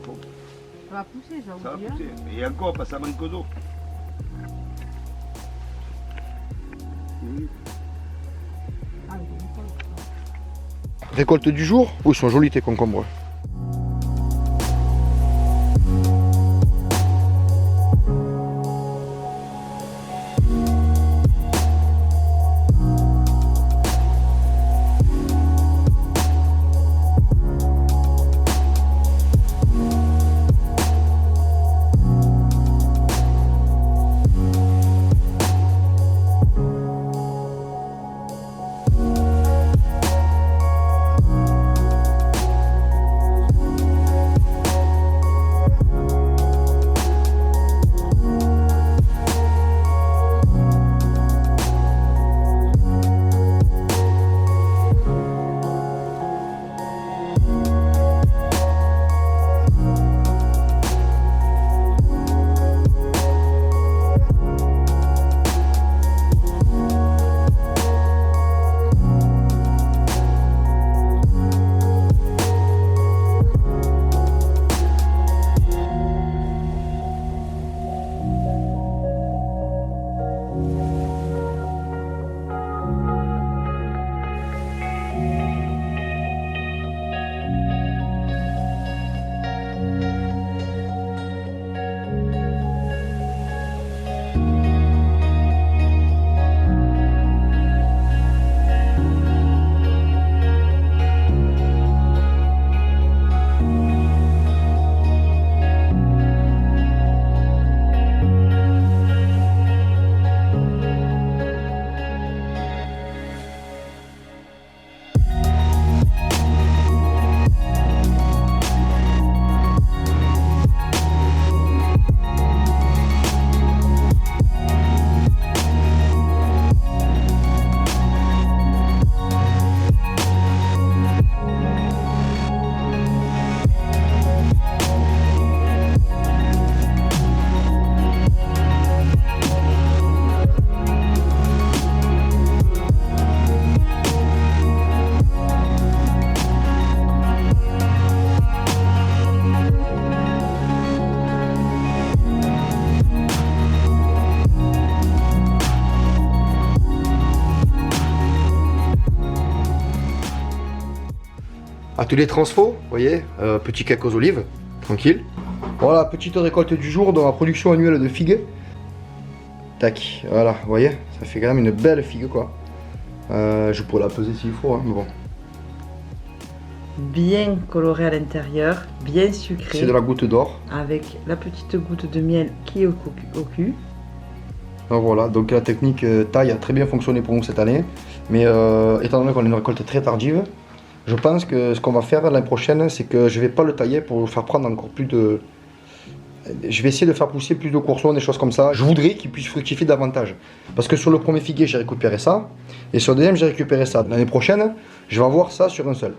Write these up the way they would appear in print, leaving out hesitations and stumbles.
fond. Ça va pousser, ça Ça va vous dit. Hein. pousser. Et encore, parce que ça manque d'eau. Ah, mais c'est pas. Récolte du jour. Oh, ils sont jolis tes concombres. Atelier transfo, vous voyez, petit cake aux olives, tranquille. Voilà, petite récolte du jour dans la production annuelle de figues. Tac, voilà, vous voyez, ça fait quand même une belle figue quoi. Je pourrais la peser s'il faut, hein, mais bon. Bien coloré à l'intérieur, bien sucré. C'est de la goutte d'or. Avec la petite goutte de miel qui est au cul. Donc voilà, donc la technique taille a très bien fonctionné pour nous cette année. Mais étant donné qu'on a une récolte très tardive, je pense que ce qu'on va faire l'année prochaine, c'est que je vais pas le tailler pour faire prendre encore plus de... Je vais essayer de faire pousser plus de coursons, des choses comme ça. Je voudrais qu'il puisse fructifier davantage. Parce que sur le premier figuier, j'ai récupéré ça. Et sur le deuxième, j'ai récupéré ça. L'année prochaine, je vais avoir ça sur un seul.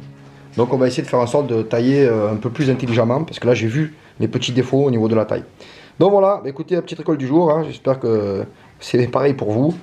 Donc on va essayer de faire en sorte de tailler un peu plus intelligemment. Parce que là, j'ai vu les petits défauts au niveau de la taille. Donc voilà, écoutez la petite récolte du jour. Hein. J'espère que c'est pareil pour vous.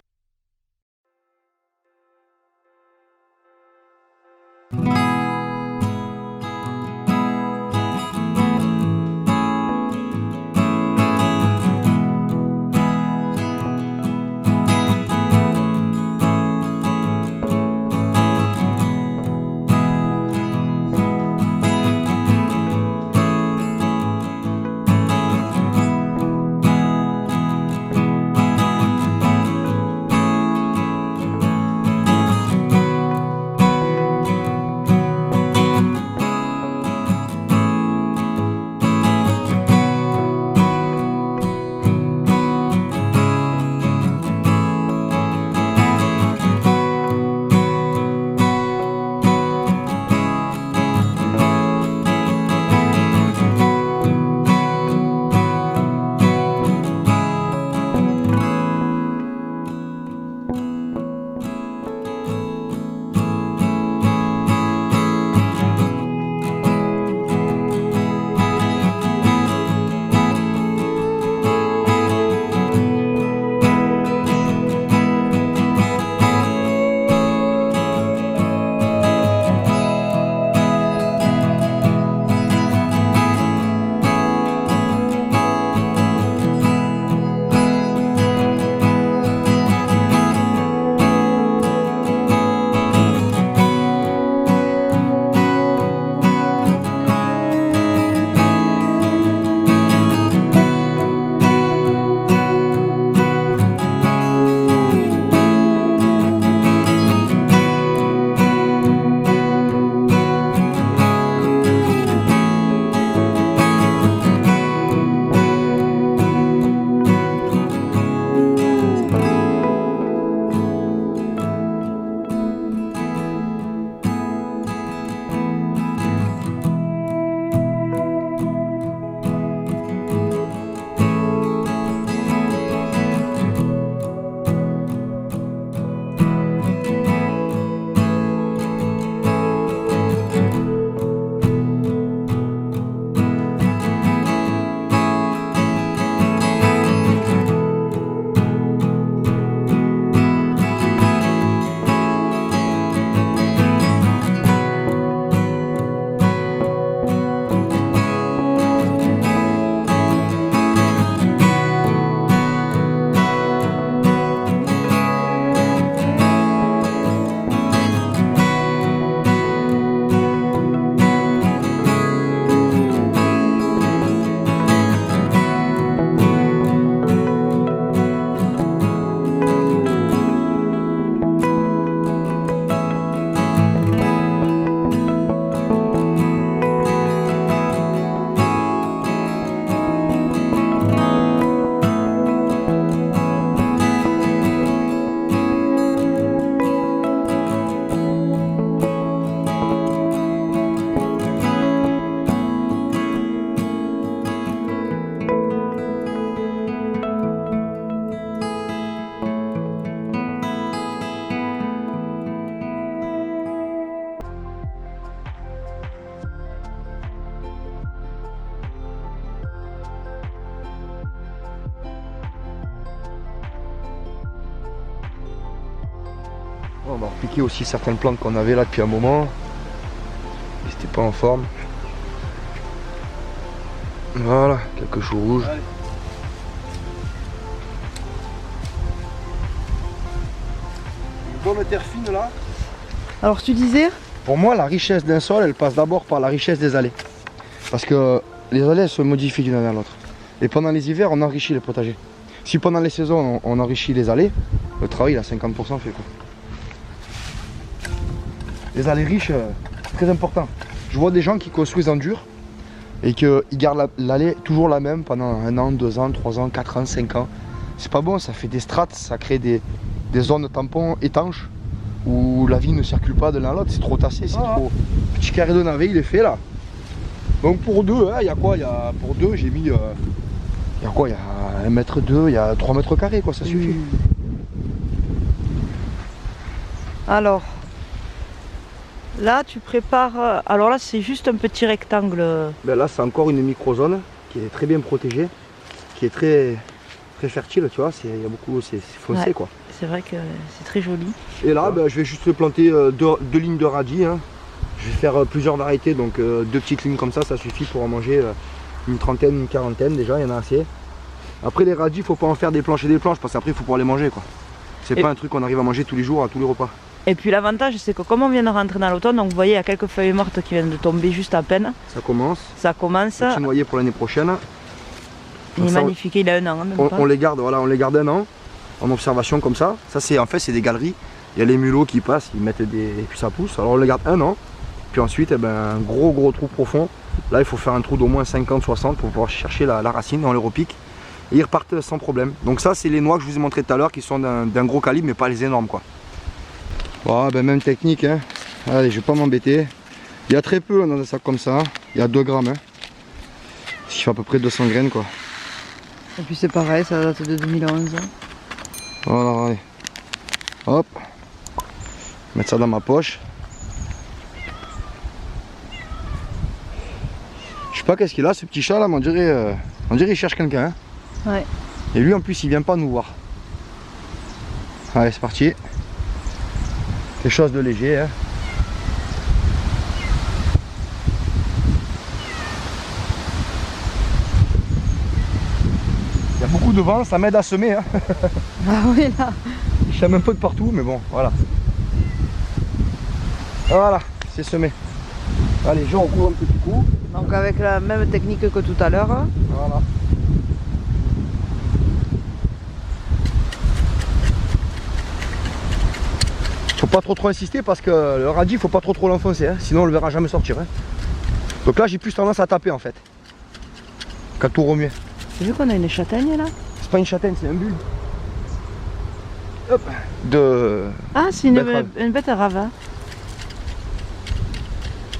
On va repiquer aussi certaines plantes qu'on avait là depuis un moment. Qui n'étaient pas en forme. Voilà, quelques choux rouges. Allez. Une bonne terre fine là. Alors tu disais? Pour moi, la richesse d'un sol, elle passe d'abord par la richesse des allées. Parce que les allées, elles se modifient d'une année à l'autre. Et pendant les hivers, on enrichit les potagers. Si pendant les saisons, on enrichit les allées, le travail, il a 50% fait quoi. Les allées riches, très important. Je vois des gens qui construisent en dur et qu'ils gardent l'allée toujours la même pendant 1 an, 2 ans, 3 ans, 4 ans, 5 ans. C'est pas bon, ça fait des strates, ça crée des zones tampons étanches où la vie ne circule pas de l'un à l'autre, c'est trop tassé, c'est trop. Petit carré de navet, il est fait là. Donc pour deux, il y a quoi? Pour deux, j'ai mis. Il y a quoi? Il y a 1,2 m, il y a 3 mètres carrés quoi, ça suffit. Alors, là tu prépares. Alors là c'est juste un petit rectangle. Ben là c'est encore une micro-zone qui est très bien protégée, qui est très fertile, tu vois, il y a beaucoup, c'est foncé Ouais. quoi. C'est vrai que c'est très joli. Et là ben, je vais juste planter deux lignes de radis. Hein. Je vais faire plusieurs variétés, donc 2 petites lignes comme ça suffit pour en manger une trentaine, une quarantaine déjà, il y en a assez. Après les radis, il faut pas en faire des planches et des planches parce qu'après il faut pouvoir les manger quoi. C'est pas un truc qu'on arrive à manger tous les jours à tous les repas. Et puis l'avantage c'est que comme on vient de rentrer dans l'automne, donc vous voyez il y a quelques feuilles mortes qui viennent de tomber juste à peine. Ça commence. Ça commence. Petit noyer pour l'année prochaine. Il est Ça, magnifique, il a 1 an. Hein, même pas. on les garde, voilà, on les garde 1 an en observation comme ça. Ça c'est en fait c'est des galeries. Il y a les mulots qui passent, ils mettent des. Et puis ça pousse. Alors on les garde 1 an. Puis ensuite eh ben, un gros trou profond. Là il faut faire un trou d'au moins 50-60 pour pouvoir chercher la racine, on les repique. Et ils repartent sans problème. Donc ça c'est les noix que je vous ai montré tout à l'heure qui sont d'un gros calibre mais pas les énormes quoi. Voilà, ben même technique hein. Allez, je vais pas m'embêter. Il y a très peu dans un sac comme ça. Il y a 2 grammes. Hein. Ce qui fait à peu près 200 graines quoi. Et puis c'est pareil, ça date de 2011. Voilà, allez. Hop. Mettre ça dans ma poche. Je sais pas qu'est-ce qu'il a ce petit chat là, mais on dirait il cherche quelqu'un. Hein. Ouais. Et lui en plus il vient pas nous voir. Allez c'est parti. Quelque chose de léger. Hein. Il y a beaucoup de vent, ça m'aide à semer. Hein. Ah oui là. Je sème un peu de partout, mais bon, voilà. Voilà, c'est semé. Allez, je recouvre un petit coup. Donc avec la même technique que tout à l'heure. Voilà. Faut pas trop insister parce que le radis, faut pas trop l'enfoncer, hein, sinon on le verra jamais sortir. Hein. Donc là, j'ai plus tendance à taper en fait, qu'à tout remuer. J'ai vu qu'on a une châtaigne là. C'est pas une châtaigne, c'est un bulbe. Hop. De. Ah c'est une betterave. betterave hein,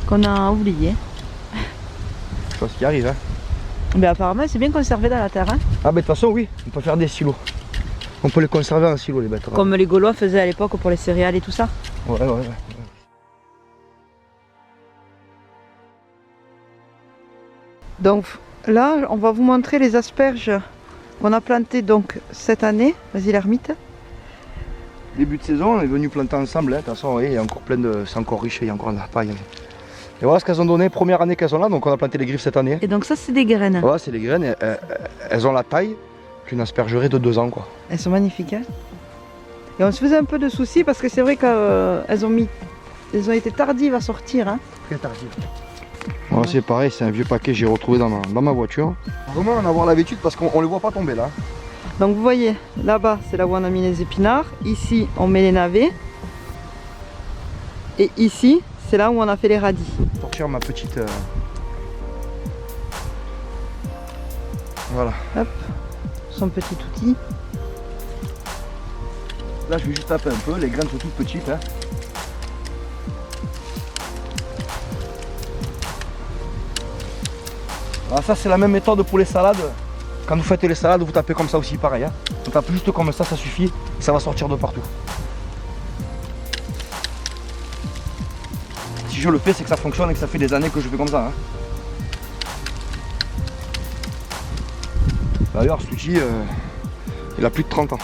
qu'on a oublié. Chose qui arrive. Hein. Mais apparemment c'est bien conservé dans la terre. Hein. Ah, ben de toute façon, oui, on peut faire des silos. On peut les conserver en silo, les bêtes. Comme les Gaulois faisaient à l'époque pour les céréales et tout ça. Ouais. Donc là on va vous montrer les asperges qu'on a plantées donc cette année. Vas-y l'ermite. Début de saison, on est venu planter ensemble. Hein. De toute façon, oui, il y a encore plein de. C'est encore riche, il y a encore de la paille. Et voilà ce qu'elles ont donné, première année qu'elles sont là, donc on a planté les griffes cette année. Et donc ça c'est des graines. Voilà, c'est les graines, elles ont la taille qu'une aspergerie de 2 ans quoi. Elles sont magnifiques. Hein. Et on se faisait un peu de soucis parce que c'est vrai qu'elles ont été tardives à sortir. Hein. Très tardive. Voilà, c'est pareil, c'est un vieux paquet que j'ai retrouvé dans ma voiture. Vraiment en avoir l'habitude parce qu'on ne les voit pas tomber là. Donc vous voyez, là-bas c'est là où on a mis les épinards. Ici on met les navets. Et ici c'est là où on a fait les radis. Sortir ma petite. Voilà. Hop, son petit outil. Là je vais juste taper un peu, les graines sont toutes petites. Hein. Alors ça c'est la même méthode pour les salades. Quand vous faites les salades, vous tapez comme ça aussi pareil. Hein. On tape juste comme ça suffit, et ça va sortir de partout. Si je le fais, c'est que ça fonctionne et que ça fait des années que je fais comme ça. Hein. D'ailleurs cet outil, il a plus de 30 ans.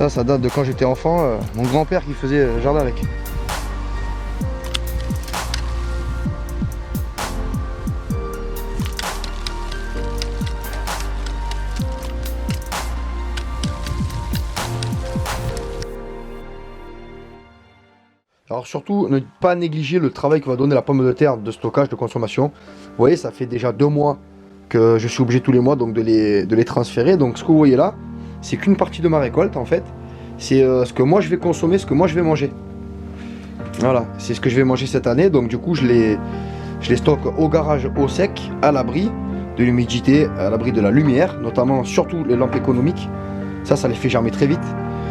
Ça date de quand j'étais enfant, mon grand-père qui faisait jardin avec. Alors surtout, ne pas négliger le travail que va donner la pomme de terre de stockage, de consommation. Vous voyez, ça fait déjà 2 mois que je suis obligé tous les mois donc de les transférer. Donc ce que vous voyez là, c'est qu'une partie de ma récolte en fait. C'est ce que moi je vais consommer, ce que moi je vais manger. Voilà, c'est ce que je vais manger cette année. Donc du coup, je les stocke au garage au sec, à l'abri de l'humidité, à l'abri de la lumière, notamment surtout les lampes économiques. Ça les fait germer très vite.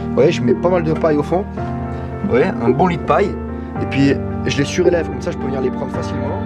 Vous voyez, je mets pas mal de paille au fond. Vous voyez, un bon lit de paille. Et puis je les surélève, comme ça je peux venir les prendre facilement.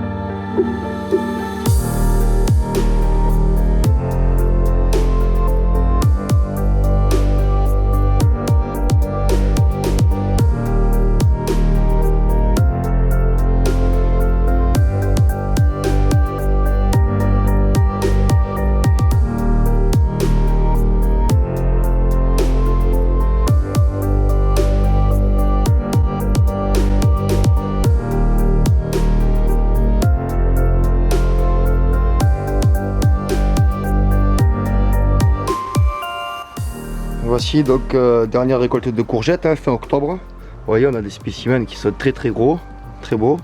Voici donc dernière récolte de courgettes, hein, fin octobre. Vous voyez, on a des spécimens qui sont très gros, très beaux.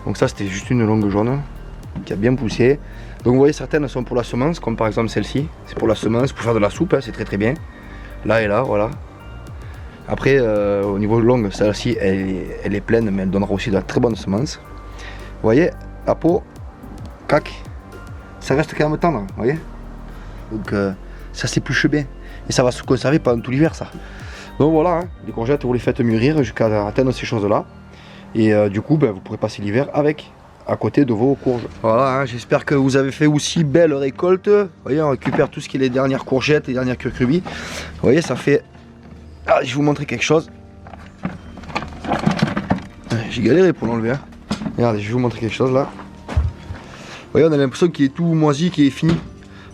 Donc ça c'était juste une longue jaune qui a bien poussé. Donc vous voyez, certaines sont pour la semence, comme par exemple celle-ci. C'est pour la semence, pour faire de la soupe, hein, c'est très bien. Là et là, voilà. Après au niveau longue, celle-ci elle est pleine, mais elle donnera aussi de la très bonne semence. Vous voyez, la peau, cac, ça reste quand même tendre, vous voyez. Donc ça s'épluche bien. Et ça va se conserver pendant tout l'hiver, ça. Donc voilà, hein, les courgettes, vous les faites mûrir jusqu'à atteindre ces choses-là. Et du coup, vous pourrez passer l'hiver avec, à côté de vos courges. Voilà, hein, j'espère que vous avez fait aussi belle récolte. Vous voyez, on récupère tout ce qui est les dernières courgettes, les dernières curcubis. Vous voyez, ça fait... Ah, je vais vous montrer quelque chose. J'ai galéré pour l'enlever. Hein. Regardez, je vais vous montrer quelque chose là. Vous voyez, on a l'impression qu'il est tout moisi, qu'il est fini.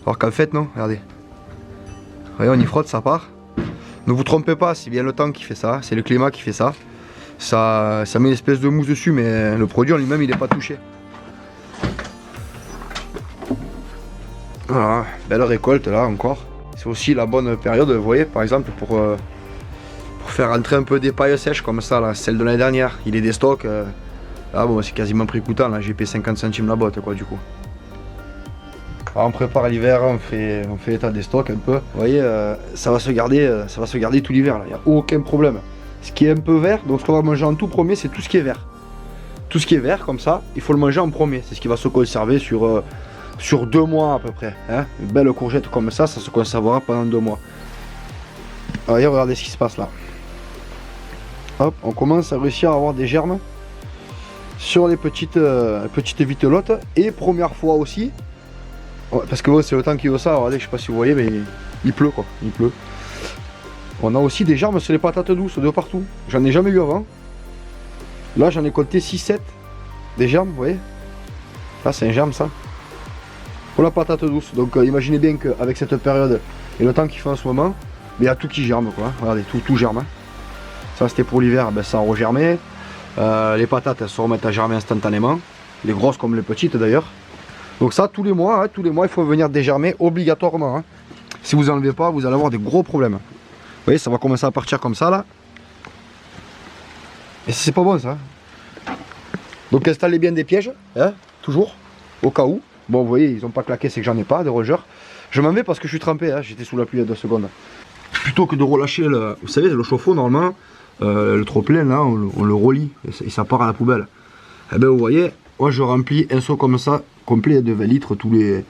Alors qu'en fait, non, regardez. Vous voyez, on y frotte, ça part. Ne vous trompez pas, c'est bien le temps qui fait ça, c'est le climat qui fait ça. Ça met une espèce de mousse dessus, mais le produit en lui-même, il n'est pas touché. Voilà, belle récolte là encore. C'est aussi la bonne période, vous voyez, par exemple, pour faire entrer un peu des pailles sèches comme ça, là, celle de l'année dernière. Il est des stocks. Là, bon, c'est quasiment prix coûtant, là, j'ai payé 50 centimes la botte, quoi, du coup. Alors on prépare l'hiver, on fait état des stocks un peu. Vous voyez, ça va se garder tout l'hiver, là, il n'y a aucun problème. Ce qui est un peu vert, donc ce qu'on va manger en tout premier, c'est tout ce qui est vert. Tout ce qui est vert, comme ça, il faut le manger en premier. C'est ce qui va se conserver sur 2 mois à peu près. Hein. Une belle courgette comme ça se conservera pendant 2 mois. Voyez, regardez ce qui se passe là. Hop, on commence à réussir à avoir des germes sur les petites vitelottes. Et première fois aussi, parce que bon, c'est le temps qui veut ça, regardez, je sais pas si vous voyez, mais il pleut quoi, il pleut. On a aussi des germes sur les patates douces de partout. J'en ai jamais eu avant. Là j'en ai compté 6-7 des germes, vous voyez. Là c'est un germe ça. Pour la patate douce. Donc imaginez bien qu'avec cette période et le temps qu'il fait en ce moment, il y a tout qui germe quoi. Regardez, tout germe. Hein. Ça c'était pour l'hiver, ben, ça a regermé. Les patates elles se remettent à germer instantanément. Les grosses comme les petites d'ailleurs. Donc ça tous les mois, il faut venir dégermer obligatoirement. Hein. Si vous n'enlevez pas, vous allez avoir des gros problèmes. Vous voyez, ça va commencer à partir comme ça là. Et c'est pas bon ça. Donc installez bien des pièges, hein, toujours, au cas où. Bon vous voyez, ils n'ont pas claqué, c'est que j'en ai pas de rongeurs. Je m'en vais parce que je suis trempé, hein, j'étais sous la pluie il y a 2 secondes. Plutôt que de relâcher vous savez, le chauffe-eau normalement, le trop plein là, on le relie et ça part à la poubelle. Et bien vous voyez, moi je remplis un seau comme ça, complet de 20 litres tous les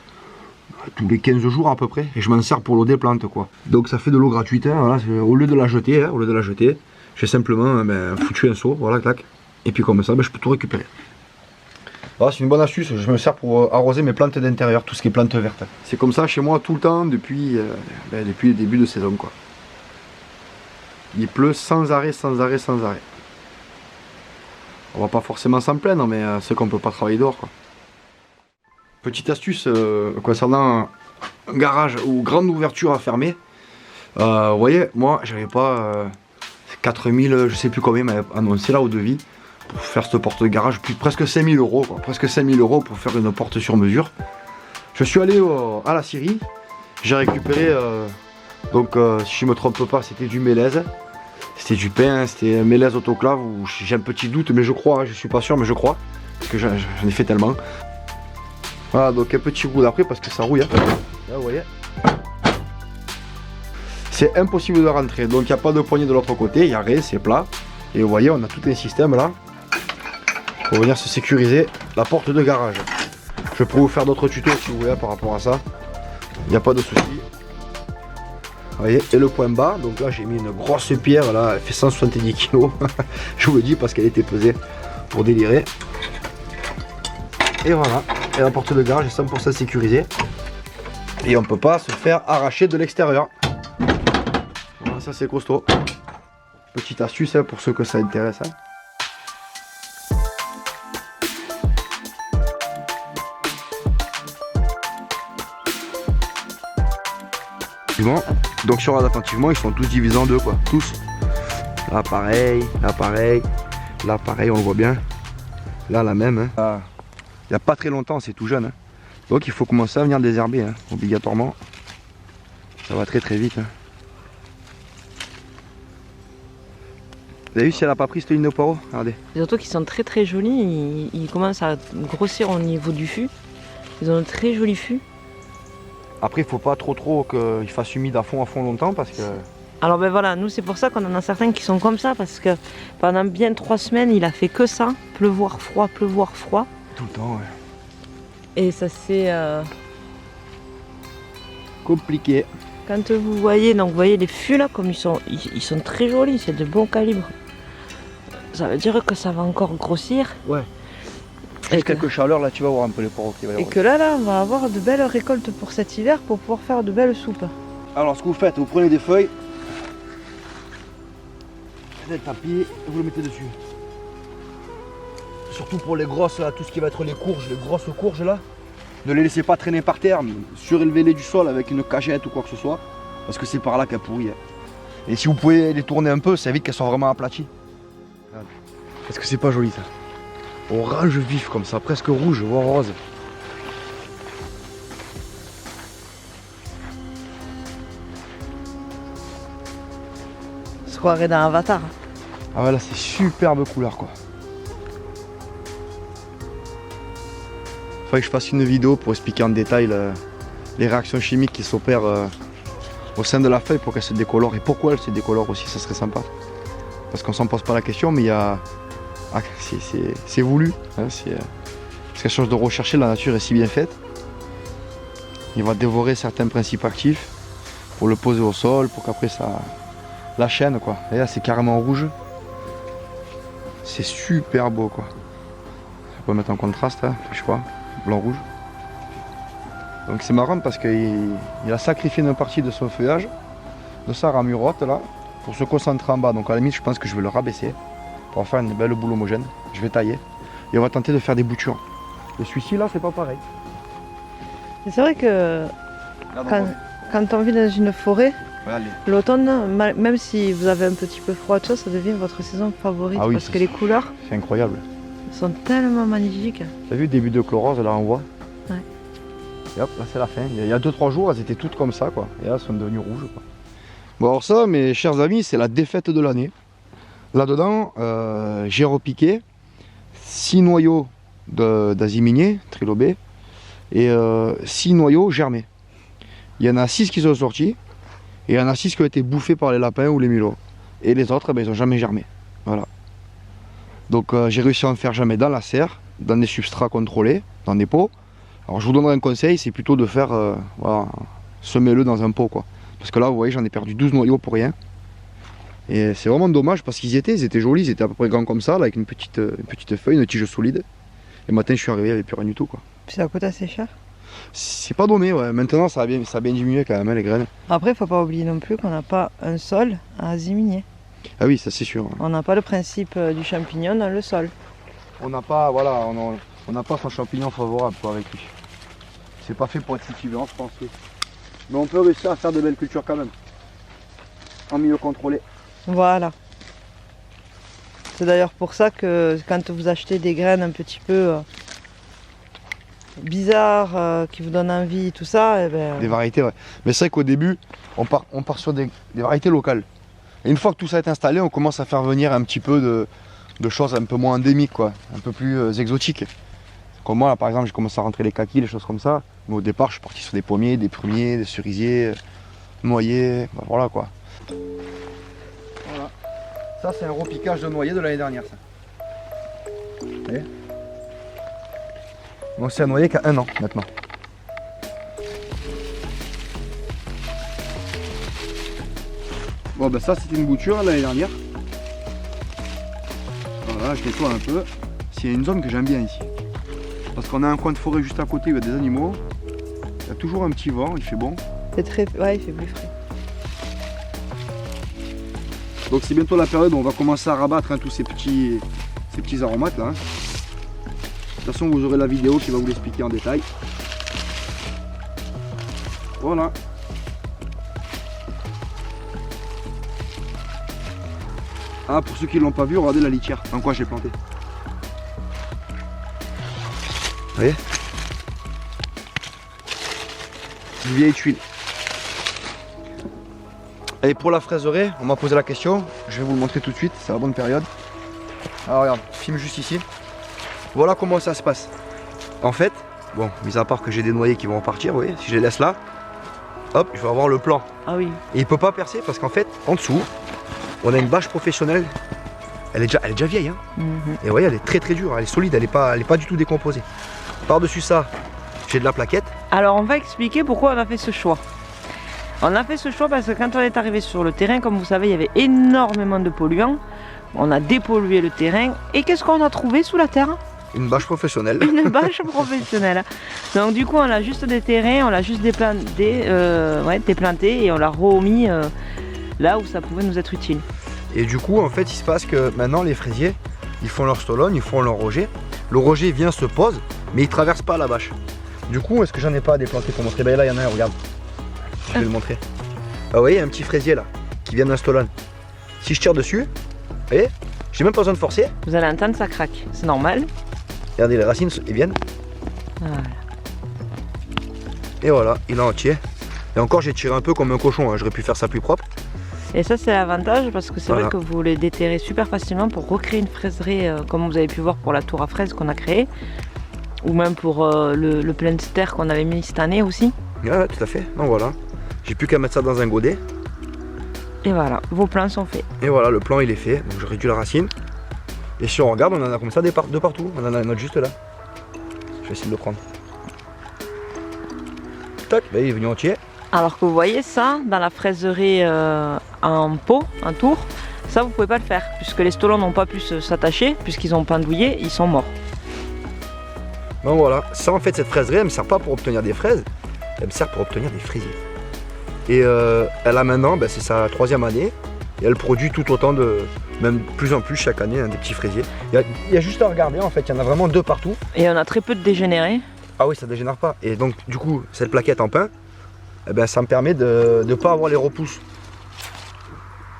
15 jours à peu près, et je m'en sers pour l'eau des plantes quoi. Donc ça fait de l'eau gratuite, hein, voilà, au lieu de la jeter, j'ai simplement foutu un seau, voilà, clac, et puis comme ça je peux tout récupérer. Voilà, c'est une bonne astuce, je me sers pour arroser mes plantes d'intérieur, tout ce qui est plantes vertes. C'est comme ça chez moi tout le temps depuis le début de saison quoi. Il pleut sans arrêt. On va pas forcément s'en plaindre, mais c'est qu'on peut pas travailler dehors quoi. Petite astuce concernant un garage ou grande ouverture à fermer. Vous voyez, moi j'avais pas 4000, je sais plus combien m'avait annoncé là au devis pour faire cette porte de garage, puis presque 5000 euros quoi, presque 5000 euros pour faire une porte sur mesure. Je suis allé à la scierie, j'ai récupéré, donc si je me trompe pas, c'était du Mélèze, c'était du pain, c'était Mélèze autoclave, ou j'ai un petit doute, mais je crois, hein, je suis pas sûr, mais je crois, parce que j'en ai fait tellement. Voilà, donc un petit roue d'après parce que ça rouille, hein. Là vous voyez. C'est impossible de rentrer, donc il n'y a pas de poignée de l'autre côté, il y a rien, c'est plat. Et vous voyez, on a tout un système là pour venir se sécuriser la porte de garage. Je pourrais vous faire d'autres tutos si vous voulez par rapport à ça. Il n'y a pas de souci. Vous voyez, et le point bas, donc là j'ai mis une grosse pierre là, elle fait 170 kg. Je vous le dis parce qu'elle était pesée pour délirer. Et voilà, et la porte de garage est 100% sécurisée. Et on ne peut pas se faire arracher de l'extérieur. Voilà, ça c'est costaud. Petite astuce hein, pour ceux que ça intéresse. Hein. Donc si on regarde attentivement, ils sont tous divisés en deux quoi, tous. Là pareil, là pareil, là pareil, on le voit bien. Là la même. Hein. Là, il n'y a pas très longtemps, c'est tout jeune. Hein. Donc il faut commencer à venir désherber, hein, obligatoirement. Ça va très très vite. Hein. Vous avez vu si elle n'a pas pris cette ligne de poireau? Regardez. Surtout qu'ils sont très très jolis, ils commencent à grossir au niveau du fût. Ils ont un très joli fût. Après il faut pas trop qu'il fasse humide à fond longtemps parce que... Alors ben voilà, nous c'est pour ça qu'on en a certains qui sont comme ça, parce que pendant bien 3 semaines il a fait que ça, pleuvoir froid. Tout le temps ouais. Et ça c'est... compliqué. Quand vous voyez, donc vous voyez les fûts là, comme ils sont très jolis, c'est de bon calibre. Ça veut dire que ça va encore grossir. Ouais. Et quelques chaleurs là, tu vas voir un peu les poireaux qui va y avoir. Et que là, on va avoir de belles récoltes pour cet hiver pour pouvoir faire de belles soupes. Alors ce que vous faites, vous prenez des feuilles, le tapis et vous le mettez dessus. Surtout pour les grosses là, tout ce qui va être les courges, les grosses courges là. Ne les laissez pas traîner par terre, surélevez-les du sol avec une cagette ou quoi que ce soit, parce que c'est par là qu'elles pourrissent. Et si vous pouvez les tourner un peu, ça évite qu'elles soient vraiment aplaties. Est-ce que c'est pas joli ça? Orange vif comme ça, presque rouge, voire rose. On se croirait dans Avatar. Ah ouais là c'est superbe couleur quoi. Faudrait que je fasse une vidéo pour expliquer en détail les réactions chimiques qui s'opèrent au sein de la feuille pour qu'elle se décolore et pourquoi elle se décolore aussi, ça serait sympa. Parce qu'on s'en pose pas la question, mais il y a... Ah, c'est voulu, hein, c'est quelque chose de recherché, la nature est si bien faite. Il va dévorer certains principes actifs pour le poser au sol, pour qu'après ça... La chaîne quoi, et là c'est carrément rouge. C'est super beau quoi. On peut mettre en contraste, hein, je sais pas. Blanc-rouge. Donc c'est marrant parce qu'il a sacrifié une partie de son feuillage, de sa ramurotte là, pour se concentrer en bas. Donc à la limite je pense que je vais le rabaisser pour faire une belle boule homogène. Je vais tailler et on va tenter de faire des boutures. Et celui-ci là c'est pas pareil. C'est vrai que quand on vit dans une forêt, l'automne, même si vous avez un petit peu froid, tout ça, ça devient votre saison favorite, oui, parce que les couleurs c'est incroyable. Sont tellement magnifiques. T'as vu le début de chlorose là on voit? Ouais. Et hop, là c'est la fin. Il y a 2-3 jours elles étaient toutes comme ça quoi. Et là elles sont devenues rouges quoi. Bon alors ça mes chers amis c'est la défaite de l'année. Là dedans j'ai repiqué 6 noyaux d'aziminier trilobé et 6 noyaux germés. Il y en a 6 qui sont sortis et il y en a 6 qui ont été bouffés par les lapins ou les mulots. Et les autres ben, ils n'ont jamais germé. Voilà. Donc j'ai réussi à en faire germer dans la serre, dans des substrats contrôlés, dans des pots. Alors je vous donnerai un conseil, c'est plutôt de faire, voilà, semez-le dans un pot quoi. Parce que là vous voyez j'en ai perdu 12 noyaux pour rien. Et c'est vraiment dommage parce qu'ils étaient jolis, ils étaient à peu près grands comme ça, là, avec une petite feuille, une tige solide. Et maintenant je suis arrivé, il n'y avait plus rien du tout quoi. Puis ça coûte assez cher. C'est pas donné, ouais. Maintenant ça a bien diminué quand même hein, les graines. Après il ne faut pas oublier non plus qu'on n'a pas un sol à aziminier. Ah oui, ça c'est sûr. Ouais. On n'a pas le principe du champignon dans le sol. On n'a pas, voilà, on n'a pas son champignon favorable quoi, avec lui. C'est pas fait pour être cultivé en France. Oui. Mais on peut réussir à faire de belles cultures quand même. en milieu contrôlé. Voilà. C'est d'ailleurs pour ça que quand vous achetez des graines un petit peu bizarres, qui vous donnent envie, tout ça, eh ben, Des variétés, ouais. Mais c'est vrai qu'au début, on part sur des variétés locales. Et une fois que tout ça est installé, on commence à faire venir un petit peu de choses un peu moins endémiques, quoi, un peu plus exotiques. Comme moi, là, par exemple, j'ai commencé à rentrer les kakis, les choses comme ça. Mais au départ, je suis parti sur des pommiers, des prumiers, des cerisiers, noyers, bah, voilà quoi. Voilà. Ça, c'est un repiquage de noyer de l'année dernière, ça. Vous voyez ? Donc c'est un noyer qui a 1 an maintenant. Bon ben ça c'était une bouture l'année dernière. Voilà, je nettoie un peu. C'est une zone que j'aime bien ici. Parce qu'on a un coin de forêt juste à côté où il y a des animaux. Il y a toujours un petit vent, il fait bon. c'est très... Ouais, il fait plus frais. Donc c'est bientôt la période où on va commencer à rabattre tous ces petits aromates là. De toute façon vous aurez la vidéo qui va vous l'expliquer en détail. Voilà. Ah, pour ceux qui ne l'ont pas vu, regardez la litière dans quoi j'ai planté. Vous voyez? Du vieille tuile. Et pour la fraiserie, on m'a posé la question, je vais vous le montrer tout de suite, c'est la bonne période. Alors regarde, je filme juste ici. Voilà comment ça se passe. En fait, bon, mis à part que j'ai des noyers qui vont repartir, vous voyez, si je les laisse là, hop, je vais avoir le plan. Ah oui. Et il peut pas percer parce qu'en fait, en dessous, on a une bâche professionnelle. Elle est déjà vieille, hein. Et vous voyez, elle est très dure, elle est solide, elle est pas du tout décomposée. Par-dessus ça, j'ai de la plaquette. Alors on va expliquer pourquoi on a fait ce choix. On a fait ce choix parce que quand on est arrivé sur le terrain, comme vous savez, il y avait énormément de polluants. On a dépollué le terrain. Et qu'est-ce qu'on a trouvé sous la terre? Une bâche professionnelle. Une bâche professionnelle. Donc du coup, on a juste des terrains, on l'a juste déplanté et on l'a remis là où ça pouvait nous être utile. Et du coup, en fait, il se passe que maintenant, les fraisiers, ils font leur stolone, ils font leur roger. Le roger vient, se pose, mais il traverse pas la bâche. Du coup, est-ce que j'en ai pas à déplanter pour montrer? Ben là, il y en a un, regarde. Je vais le montrer. Ah, vous voyez, il y a un petit fraisier là, qui vient d'un stolone. Si je tire dessus, vous voyez, j'ai même pas besoin de forcer. Vous allez entendre, ça craque. C'est normal. Regardez, les racines, ils viennent. Voilà. Et voilà, il est entier. Et encore, j'ai tiré un peu comme un cochon, hein. J'aurais pu faire ça plus propre. Et ça, c'est l'avantage parce que c'est Voilà. vrai que vous les déterrez super facilement pour recréer une fraiserie comme vous avez pu voir pour la tour à fraises qu'on a créée. Ou même pour le plein de terre qu'on avait mis cette année aussi. Ouais, tout à fait. Donc voilà. J'ai plus qu'à mettre ça dans un godet. Et voilà, vos plans sont faits. Et voilà, le plan il est fait. Donc je réduis la racine. Et si on regarde, on en a comme ça de partout. On en a un autre juste là. Je vais essayer de le prendre. Tac, ben, il est venu entier. Alors que vous voyez ça, dans la fraiserie en pot, en tour, ça vous pouvez pas le faire. Puisque les stolons n'ont pas pu s'attacher, puisqu'ils ont pendouillé, ils sont morts. Donc voilà, ça en fait cette fraiserie, elle me sert pas pour obtenir des fraises, elle me sert pour obtenir des fraisiers. Et elle a maintenant, ben, c'est sa 3e année, et elle produit tout autant de, même plus en plus chaque année, hein, des petits fraisiers. Il y a juste à regarder, en fait, il y en a vraiment 2 partout. Et on a très peu de dégénérés. Ah oui, ça dégénère pas. Et donc du coup, cette plaquette en pin, eh ben, ça me permet de ne pas avoir les repousses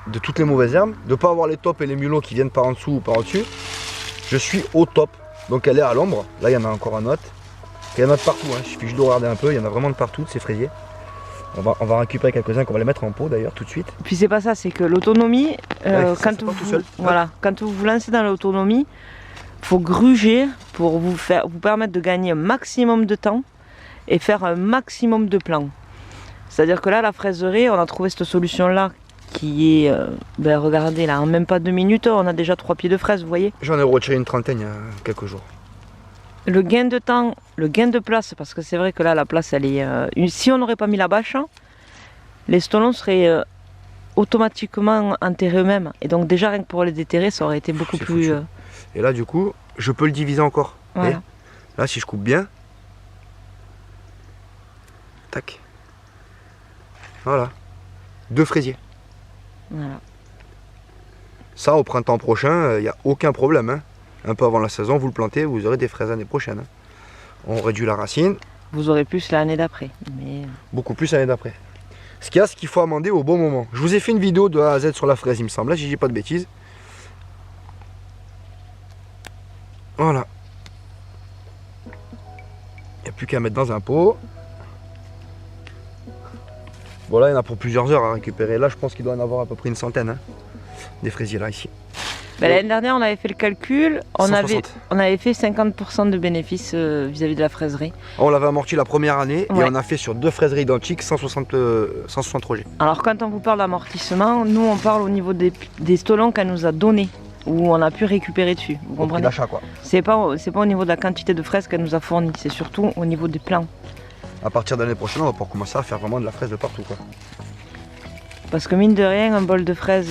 de toutes les mauvaises herbes, de ne pas avoir les tops et les mulots qui viennent par en dessous ou par au-dessus. Je suis au top. Donc elle est à l'ombre, là il y en a encore un autre. Il y en a de partout, hein. Il suffit juste de regarder un peu, il y en a vraiment de partout de ces fraisiers. On va récupérer quelques-uns qu'on va les mettre en pot d'ailleurs tout de suite. Puis c'est pas ça, c'est que l'autonomie, quand vous vous lancez dans l'autonomie, il faut gruger pour vous permettre de gagner un maximum de temps et faire un maximum de plans. C'est-à-dire que là, la fraiserie, on a trouvé cette solution-là qui est, regardez là, en même pas 2 minutes, on a déjà 3 pieds de fraises, vous voyez. J'en ai retiré une trentaine il y a quelques jours. Le gain de temps, le gain de place, parce que c'est vrai que là, la place, elle est... si on n'aurait pas mis la bâche, les stolons seraient automatiquement enterrés eux-mêmes. Et donc déjà, rien que pour les déterrer, ça aurait été beaucoup plus... Et là, du coup, je peux le diviser encore. Voilà. Là, si je coupe bien, tac. Voilà. 2 fraisiers. Voilà. Ça, au printemps prochain, il n'y a aucun problème, hein. Un peu avant la saison, vous le plantez, vous aurez des fraises l'année prochaine, hein. On réduit la racine. Vous aurez plus l'année d'après. Mais... Beaucoup plus l'année d'après. Ce qu'il y a, c'est qu'il faut amender au bon moment. Je vous ai fait une vidéo de A à Z sur la fraise, il me semble. Là, j'ai dit pas de bêtises. Voilà. Il n'y a plus qu'à mettre dans un pot. Voilà, il y en a pour plusieurs heures à récupérer. Là, je pense qu'il doit en avoir à peu près une centaine, hein, des fraisiers là, ici. L'année dernière, on avait fait le calcul, on 160. avait fait 50% de bénéfices vis-à-vis de la fraiserie. On l'avait amorti la première année et Ouais. on a fait sur 2 fraiseries identiques 160 projets. Alors quand on vous parle d'amortissement, nous on parle au niveau des stolons qu'elle nous a donnés, où on a pu récupérer dessus. Vous Au prix comprenez? d'achat, quoi. C'est pas au niveau de la quantité de fraises qu'elle nous a fourni, c'est surtout au niveau des plants. À partir de l'année prochaine, on va pouvoir commencer à faire vraiment de la fraise de partout, quoi. Parce que mine de rien, un bol de fraises,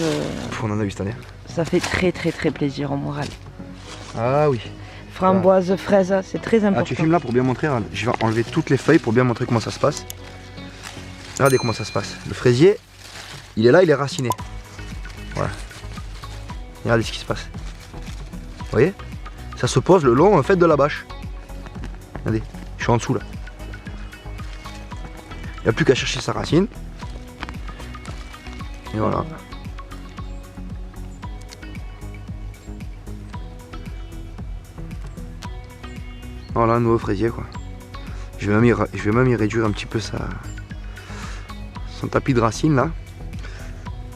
Pff, on en a eu cette année. ça fait très très très plaisir au moral. Ah oui. Framboise, fraise, c'est très important. Ah, tu filmes là pour bien montrer. Regarde. Je vais enlever toutes les feuilles pour bien montrer comment ça se passe. Regardez comment ça se passe. Le fraisier, il est là, il est raciné. Voilà. Regardez ce qui se passe. Vous voyez? Ça se pose le long en fait de la bâche. Regardez, je suis en dessous là. Il n'y a plus qu'à chercher sa racine. Et voilà. Voilà un nouveau fraisier quoi. Je vais même y réduire un petit peu son tapis de racines là.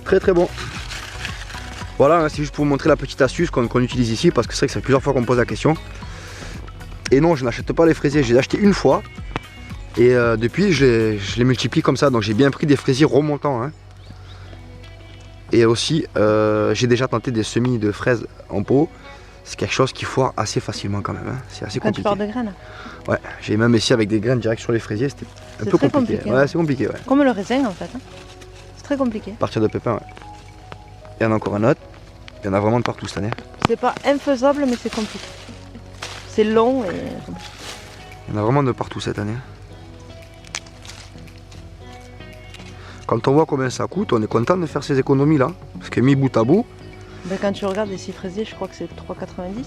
Très très bon. Voilà, c'est juste pour vous montrer la petite astuce qu'on utilise ici parce que c'est vrai que c'est plusieurs fois qu'on me pose la question. Et non, je n'achète pas les fraisiers, j'ai acheté une fois. Et depuis, je les multiplie comme ça. Donc j'ai bien pris des fraisiers remontants. Hein. Et aussi, j'ai déjà tenté des semis de fraises en pot. C'est quelque chose qui foire assez facilement quand même. Hein. C'est assez Quand tu compliqué. parles de graines, Ouais, j'ai même essayé avec des graines direct sur les fraisiers. C'était un C'est peu très compliqué. compliqué, Ouais, hein. c'est compliqué. Ouais. comme le raisin en fait. Hein. C'est très compliqué. À partir de pépins, ouais. Il y en a encore un autre. Il y en a vraiment de partout cette année. C'est pas infaisable, mais c'est compliqué. C'est long et compliqué. Il y en a vraiment de partout cette année. Quand on voit combien ça coûte, on est content de faire ces économies là. Parce que mis bout à bout, Ben, quand tu regardes les 6 fraisiers, je crois que c'est 3,90.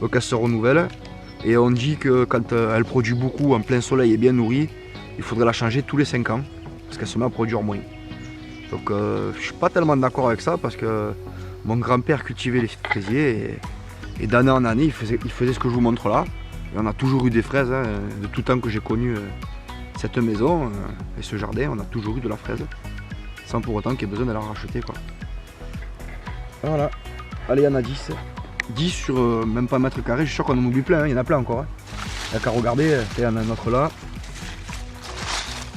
donc elle se renouvelle. Et on dit que quand elle produit beaucoup en plein soleil et bien nourrie, il faudrait la changer tous les 5 ans. Parce qu'elle se met à produire moins. Donc je suis pas tellement d'accord avec ça parce que mon grand-père cultivait les fraisiers et d'année en année il faisait ce que je vous montre là. Et on a toujours eu des fraises, hein, de tout temps que j'ai connu cette maison et ce jardin, on a toujours eu de la fraise. Sans pour autant qu'il y ait besoin de la racheter quoi. Voilà, allez il y en a 10. 10 sur même pas un mètre carré, je suis sûr qu'on en oublie plein, hein, il y en a plein encore. Hein. Il n'y a qu'à regarder, il y en a un autre là.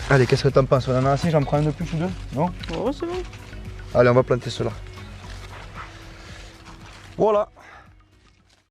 Allez, qu'est-ce que t'en penses? On en a assez, j'en prends un de plus ou deux? Non? Oh, c'est bon. Allez, on va planter cela. Voilà,